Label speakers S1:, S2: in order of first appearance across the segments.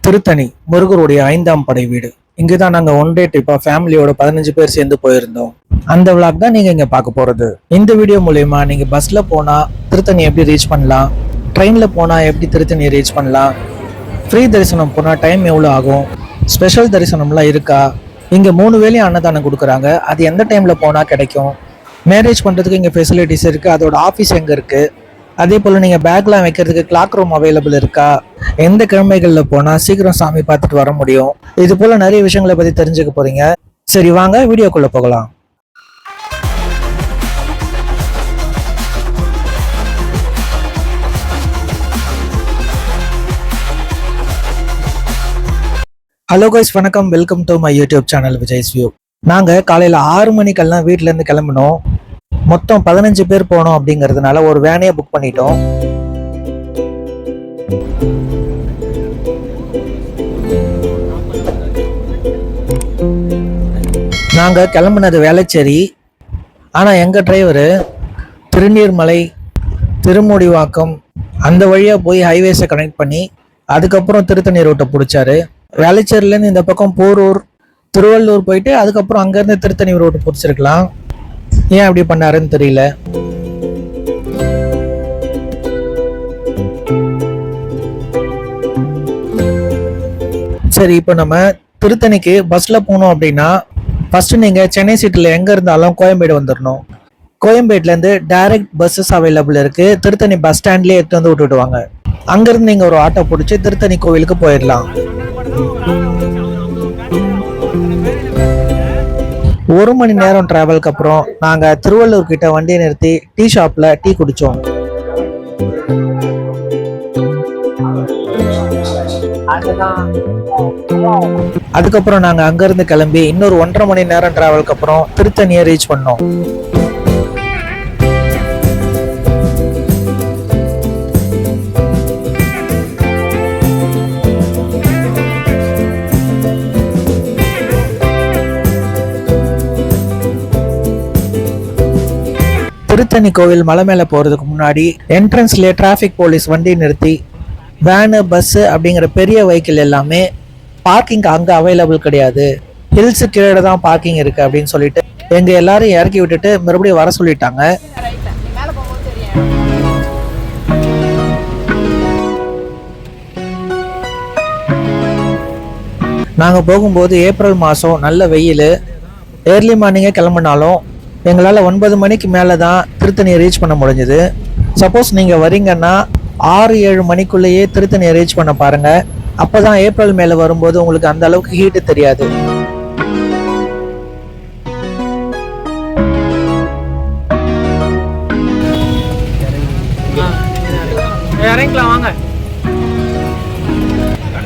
S1: திருத்தணி முருகருடைய 5ஆம் படை வீடு. இங்குதான் நாங்க ஒன் டே ட்ரிப்பா ஃபேமிலியோட 15 பேர் சேர்ந்து போயிருந்தோம். அந்த விளாக் தான் நீங்க இங்க பார்க்க போறது. இந்த வீடியோ மூலயமா நீங்க பஸ்ல போனா திருத்தணி எப்படி ரீச் பண்ணலாம், ட்ரெயின்ல போனா எப்படி திருத்தணி ரீச் பண்ணலாம், ஃப்ரீ தரிசனம் போனா டைம் எவ்வளோ ஆகும், ஸ்பெஷல் தரிசனம்லாம் இருக்கா, இங்க 3 வேளையும் அன்னதானம் கொடுக்குறாங்க, அது எந்த டைம்ல போனா கிடைக்கும், மேரேஜ் பண்றதுக்கு இங்க ஃபெசிலிட்டிஸ் இருக்கு, அதோட ஆஃபீஸ் எங்க இருக்கு, அதே போல் நீங்கள் பேக்லாம் வைக்கிறதுக்கு கிளாக் ரூம் அவைலபிள் இருக்கா, எந்த கிழமைகளில் போனால் சீக்கிரம் சாமி பார்த்துட்டு வர முடியும், இது போல் நிறைய விஷயங்களை பற்றி தெரிஞ்சுக்க போகிறீங்க. சரி வாங்க வீடியோக்குள்ளே போகலாம். ஹலோ கைஸ், வணக்கம், welcome to my YouTube channel Vijay's view. நாங்கள் காலையில் 6 மணிக்கெல்லாம் வீட்டிலேருந்து கிளம்பினோம். மொத்தம் 15 பேர் போனோம். அப்படிங்கிறதுனால ஒரு வேனையை புக் பண்ணிட்டோம். நாங்கள் கிளம்புனது வேளச்சேரி. ஆனால் எங்கள் டிரைவரு திருநீர்மலை, திருமுடிவாக்கம் அந்த வழியாக போய் ஹைவேஸை கனெக்ட் பண்ணி அதுக்கப்புறம் திருத்தணி ரோட்டை பிடிச்சாரு. வேளச்சேரியிலேருந்து இந்த பக்கம் போரூர், திருவள்ளூர் போயிட்டு அதுக்கப்புறம் அங்கேருந்து திருத்தணி ரோட்டு பிடிச்சிருக்கலாம். ஏன் அப்படி பண்ணாருன்னு தெரியல. சரி, இப்போ நம்ம திருத்தணிக்கு பஸ்ல போனோம் அப்படின்னா ஃபர்ஸ்ட் நீங்க சென்னை சிட்டில எங்க இருந்தாலும் கோயம்பேடு வந்துடணும். கோயம்பேட்ல இருந்து டைரக்ட் பஸ்ஸஸ் அவைலபிள் இருக்கு. திருத்தணி பஸ் ஸ்டாண்ட்லயே எடுத்து வந்து விட்டுடுவாங்க. அங்கிருந்து நீங்க ஒரு ஆட்டோ பிடிச்சி திருத்தணி கோவிலுக்கு போயிடலாம். 1 மணி நேரம் டிராவலுக்கு அப்புறம் நாங்க திருவள்ளூர் கிட்ட வண்டியை நிறுத்தி டீ ஷாப்ல டீ குடிச்சோம். அதுக்கப்புறம் நாங்க அங்க இருந்து கிளம்பி இன்னொரு 1.5 மணி நேரம் டிராவலுக்கு அப்புறம் திருத்தணியை ரீச் பண்ணோம். திருத்தணி கோவில் மலை மேலே போகிறதுக்கு முன்னாடி என்ட்ரன்ஸ்லேயே டிராஃபிக் போலீஸ் வண்டி நிறுத்தி வேனு, பஸ்ஸு அப்படிங்கிற பெரிய வெஹிக்கிள் எல்லாமே பார்க்கிங் அங்கே அவைலபிள் கிடையாது, ஹில்ஸு கீழே தான் பார்க்கிங் இருக்குது அப்படின்னு சொல்லிட்டு எங்கள் எல்லாரும் இறக்கி விட்டுட்டு மறுபடியும் வர சொல்லிட்டாங்க. நாங்கள் போகும்போது ஏப்ரல் மாதம் நல்ல வெயில். ஏர்லி மார்னிங்கே கிளம்புனாலும் எங்களால் 9 மணிக்கு மேலே தான் திருத்தணியை ரீச் பண்ண முடிஞ்சுது. சப்போஸ் நீங்கள் வரீங்கன்னா 6-7 மணிக்குள்ளேயே திருத்தணியை ரீச் பண்ண பாருங்கள். அப்போ தான் ஏப்ரல் மேலே வரும்போது உங்களுக்கு அந்த அளவுக்கு ஹீட்டு தெரியாது.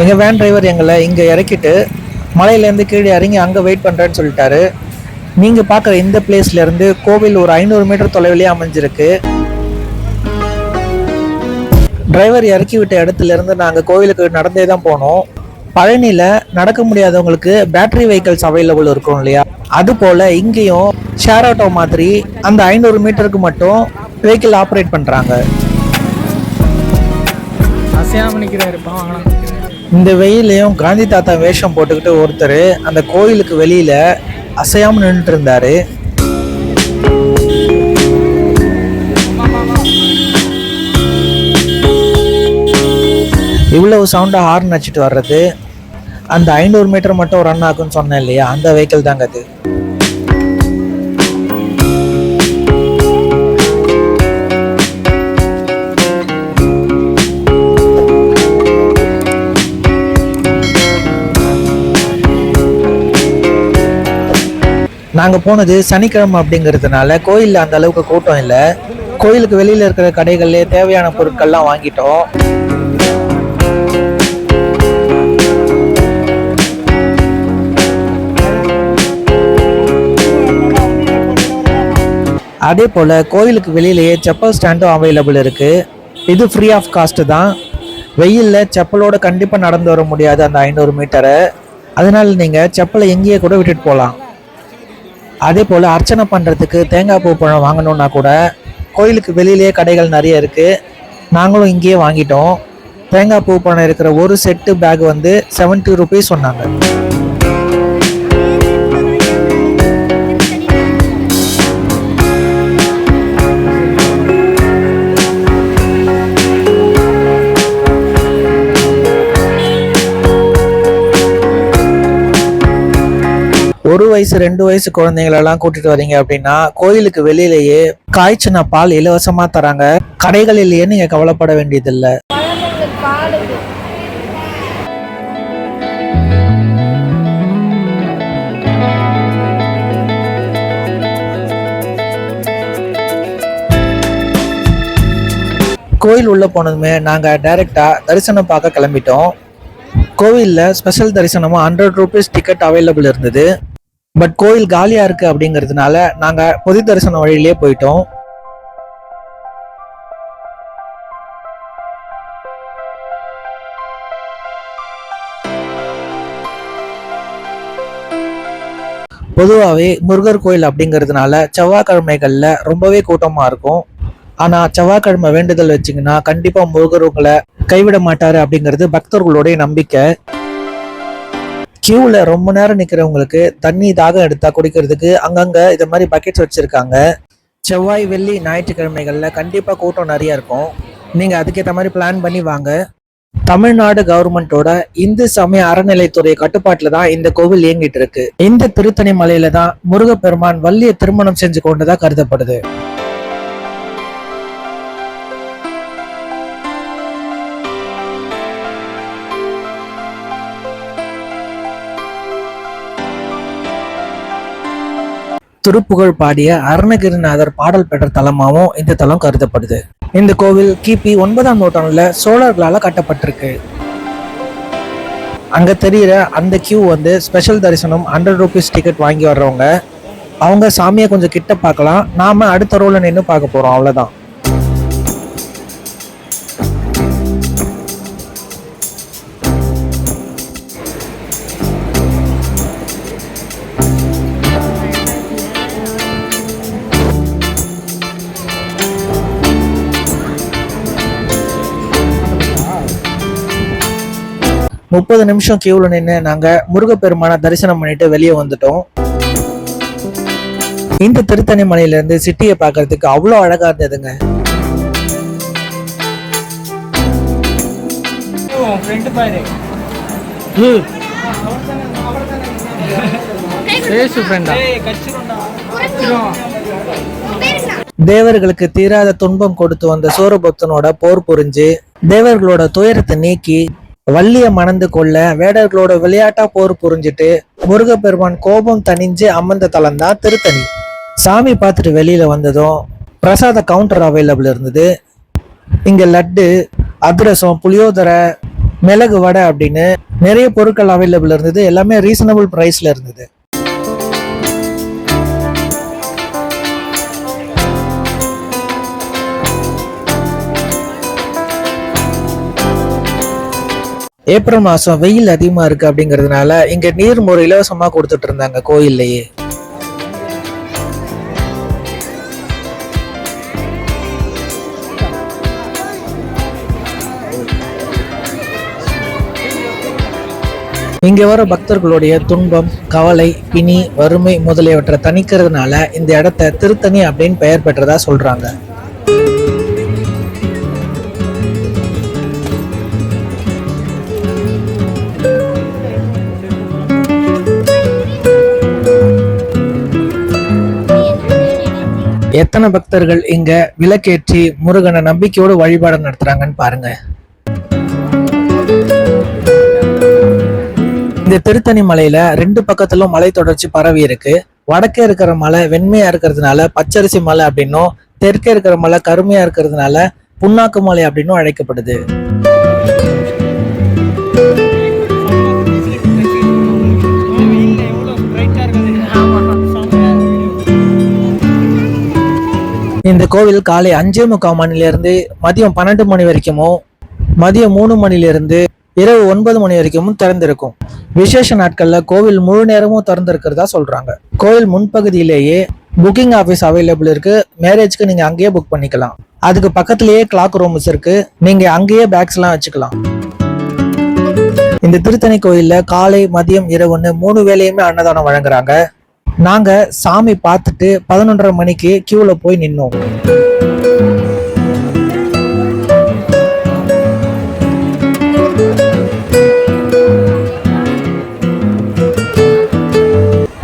S1: எங்கள் வேன் டிரைவர் எங்களை இங்கே இறக்கிட்டு மலையிலேருந்து கீழே இறங்கி அங்கே வெயிட் பண்ணுறேன்னு சொல்லிட்டாரு. நீங்கள் பார்க்குற இந்த பிளேஸ்லேருந்து கோவில் ஒரு 500 மீட்டர் தொலைவிலே அமைஞ்சிருக்கு. டிரைவர் இறக்கி விட்ட இடத்துலேருந்து நாங்கள் கோவிலுக்கு நடந்தே தான் போனோம். பழனியில் நடக்க முடியாதவங்களுக்கு பேட்டரி வெஹிக்கிள்ஸ் அவைலபிள் இருக்கும் இல்லையா, அது போல் இங்கேயும் ஷேர் ஆட்டோ மாதிரி அந்த 500 மீட்டருக்கு மட்டும் வெஹிக்கிள் ஆப்ரேட் பண்ணுறாங்க. இந்த வெயிலையும் காந்தி தாத்தா வேஷம் போட்டுக்கிட்டு ஒருத்தர் அந்த கோயிலுக்கு வெளியில் அசையாம நின்றுட்டு இருந்தாரு. இவ்வளவு சவுண்டா ஹார்ன் அடிச்சிட்டு வர்றது அந்த 500 மீட்டர் மட்டும் ரன் ஆகும்னு சொன்னேன் இல்லையா, அந்த வெஹிக்கிள் தாங்க அது. நாங்கள் போனது சனிக்கிழமை அப்படிங்கிறதுனால கோயிலில் அந்த அளவுக்கு கூட்டம் இல்லை. கோயிலுக்கு வெளியில் இருக்கிற கடைகள்லேயே தேவையான பொருட்கள்லாம் வாங்கிட்டோம். அதே போல் கோயிலுக்கு வெளியிலேயே செப்பல் ஸ்டாண்டும் அவைலபிள் இருக்குது. இது ஃப்ரீ ஆஃப் காஸ்ட்டு தான். வெயிலில் செப்பலோடு கண்டிப்பாக நடந்து வர முடியாது அந்த 500 மீட்டரை. அதனால நீங்கள் செப்பலை எங்கேயே கூட விட்டுட்டு போகலாம். அதே போல் அர்ச்சனை பண்ணுறதுக்கு தேங்காய் பூ பழம் வாங்கணுன்னா கூட கோயிலுக்கு வெளியிலேயே கடைகள் நிறைய இருக்குது. நாங்களும் இங்கேயே வாங்கிட்டோம். தேங்காய் பூ பணம் இருக்கிற ஒரு செட்டு பேக் வந்து 70 ருபீஸ் சொன்னாங்க. ஒரு வயசு 2 வயசு குழந்தைங்களெல்லாம் கூட்டிட்டு வரீங்க அப்படின்னா கோயிலுக்கு வெளியிலேயே காய்ச்சின பால் இலவசமா தராங்க. கடைகளிலேயே நீங்க கவலைப்பட வேண்டியதில்லை. கோயில் உள்ள போனதுமே நாங்க டைரக்டா தரிசனம் பார்க்க கிளம்பிட்டோம். கோவில்ல ஸ்பெஷல் தரிசனமும் 100 ருபீஸ் டிக்கெட் அவைலபிள் இருந்தது. பட் கோயில் காலியா இருக்கு அப்படிங்கிறதுனால நாங்க பொது தரிசன வழியிலே போயிட்டோம். பொதுவாகவே முருகர் கோயில் அப்படிங்கிறதுனால செவ்வாய்க்கிழமைகள்ல ரொம்பவே கூட்டமா இருக்கும். ஆனா செவ்வாய்க்கிழமை வேண்டுதல் வச்சிங்கன்னா கண்டிப்பா முருகர் உங்களை கைவிட மாட்டாரு அப்படிங்கிறது பக்தர்களுடைய நம்பிக்கை. கியூல ரொம்ப நேரம் நிக்கிறவங்களுக்கு தண்ணி தாகம் எடுத்தா குடிக்கிறதுக்கு அங்கங்க இத மாதிரி பக்கெட்ஸ் வச்சிருக்காங்க. செவ்வாய், வெள்ளி, ஞாயிற்றுக்கிழமைகள்ல கண்டிப்பா கூட்டம் நிறைய இருக்கும். நீங்க அதுக்கேற்ற மாதிரி பிளான் பண்ணி வாங்க. தமிழ்நாடு கவர்மெண்டோட இந்து சமய அறநிலைத்துறை கட்டுப்பாட்டுல தான் இந்த கோவில் இயங்கிட்டு இருக்கு. இந்த திருத்தணி மலையில தான் முருகப்பெருமான் வள்ளியை திருமணம் செஞ்சு கொண்டதா கருதப்படுது. திருப்புகழ் பாடிய அருணகிரிநாதர் பாடல் பெற்ற தலமாகவும் இந்த தலம் கருதப்படுது. இந்த கோவில் கிபி 9ஆம் நூற்றாண்டுல சோழர்களால கட்டப்பட்டிருக்கு. அங்க தெரியுற அந்த கியூ வந்து ஸ்பெஷல் தரிசனம் 100 ருபீஸ் டிக்கெட் வாங்கி வர்றவங்க. அவங்க சாமியை கொஞ்சம் கிட்ட பார்க்கலாம். நாம அடுத்த ரோல நின்று பார்க்க போறோம், அவ்வளவுதான். முப்பது நிமிஷம் கியூல நின்று நாங்க முருகப்பெருமான தரிசனம் பண்ணிட்டு வெளியே வந்துட்டோம். இந்த திருத்தணி மலையில இருந்து சிட்டியை பார்க்கறதுக்கு அவ்வளோ அழகா இருந்ததுங்க. தேவர்களுக்கு தீராத துன்பம் கொடுத்து வந்த சூரபக்தனோட போர் புரிஞ்சு தேவர்களோட துயரத்தை நீக்கி வள்ளிய மணந்து கொள்ள வேடர்களோட விளையாட்டா போர் புரிஞ்சுட்டு முருகப்பெருமான் கோபம் தணிஞ்சு அமர்ந்த தலம் தான் திருத்தணி. சாமி பார்த்துட்டு வெளியில வந்ததும் பிரசாத கவுண்டர் அவைலபிள் இருந்தது. இங்க லட்டு, அதிரசம், புளியோதரை, மிளகு வடை அப்படின்னு நிறைய பொருட்கள் அவைலபிள் இருந்தது. எல்லாமே ரீசனபிள் பிரைஸ்ல இருந்தது. ஏப்ரல் மாசம் வெயில் அதிகமா இருக்கு அப்படிங்கிறதுனால இங்க நீர் மோர் இலவசமா கொடுத்துட்டு இருந்தாங்க கோயில்லையே. இங்க வர பக்தர்களுடைய துன்பம், கவலை, பிணி, வறுமை முதலியவற்றை தணிக்கிறதுனால இந்த இடத்த திருத்தணி அப்படின்னு பெயர் பெற்றதா சொல்றாங்க. எத்தனை பக்தர்கள் இங்க விளக்கேற்றி முருகனை நம்பிக்கையோடு வழிபாடு நடத்துறாங்கன்னு பாருங்க. இந்த திருத்தணி மலையில 2 பக்கத்திலும் மலை தொடர்ச்சி பரவி இருக்கு. வடக்கே இருக்கிற மலை வெண்மையா இருக்கிறதுனால பச்சரிசி மலை அப்படின்னும், தெற்கே இருக்கிற மலை கருமையா இருக்கிறதுனால புண்ணாக்கு மலை அப்படின்னும் அழைக்கப்படுது. இந்த கோவில் காலை 5:45 மணிலிருந்து மதியம் 12 மணி வரைக்கும், மதியம் 3 மணிலிருந்து இரவு 9 மணி வரைக்கும் திறந்திருக்கும். விசேஷ நாட்கள்ல கோவில் முழு நேரமும் திறந்திருக்கிறதா சொல்றாங்க. கோவில் முன்பகுதியிலேயே புக்கிங் ஆபீஸ் அவைலபிள் இருக்கு. மேரேஜ்க்கு நீங்க அங்கேயே புக் பண்ணிக்கலாம். அதுக்கு பக்கத்துலயே கிளாக் ரூம்ஸ் இருக்கு, நீங்க அங்கேயே பேக்ஸ் எல்லாம் வச்சுக்கலாம். இந்த திருத்தணி கோயில்ல காலை மதியம் இரவுன்னு 3 வேளையுமே அன்னதானம் வழங்குறாங்க. நாங்க சாமி பார்த்துட்டு 11:30 மணிக்கு கியூல போய் நின்னோம்.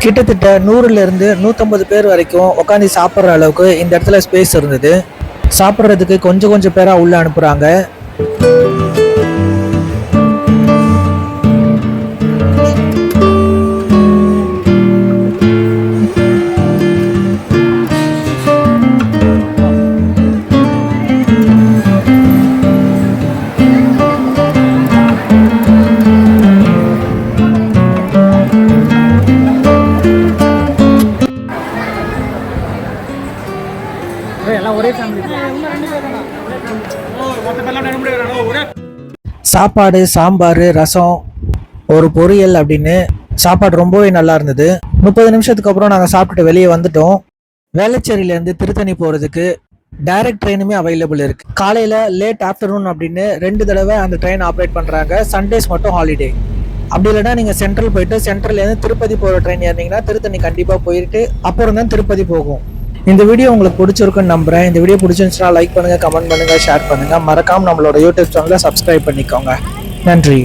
S1: கிட்டத்தட்ட 100ல இருந்து 150 பேர் வரைக்கும் உட்காந்து சாப்பிட்ற அளவுக்கு இந்த இடத்துல ஸ்பேஸ் இருந்தது. சாப்பிட்றதுக்கு கொஞ்சம் பேரா உள்ள அனுப்புறாங்க. சாப்பாடு, சாம்பார், ரசம், ஒரு பொரியல் அப்படின்னு சாப்பாடு ரொம்பவே நல்லா இருந்தது. 30 நிமிஷத்துக்கு அப்புறம் நாங்கள் சாப்பிட்டுட்டு வெளியே வந்துட்டோம். வேளச்சேரியிலேருந்து திருத்தணி போகிறதுக்கு டைரக்ட் ட்ரெயினுமே அவைலபிள் இருக்கு. காலையில் லேட் ஆஃப்டர்நூன் அப்படின்னு 2 தடவை அந்த ட்ரெயின் ஆப்ரேட் பண்ணுறாங்க. சண்டேஸ் மட்டும் ஹாலிடே. அப்படி இல்லைன்னா நீங்கள் சென்ட்ரல் போயிட்டு சென்ட்ரல்லேருந்து திருப்பதி போகிற ட்ரெயின் ஏறினீங்கன்னா திருத்தணி கண்டிப்பாக போயிட்டு அப்புறம் தான் திருப்பதி போகும். இந்த வீடியோ உங்களுக்கு பிடிச்சிருக்குன்னு நம்புறேன். இந்த வீடியோ பிடிச்சிருந்துச்சுன்னா லைக் பண்ணுங்க, கமெண்ட் பண்ணுங்க, ஷேர் பண்ணுங்க. மறக்காம நம்மளோட யூடியூப் சேனலை சப்ஸ்கிரைப் பண்ணிக்கோங்க. நன்றி.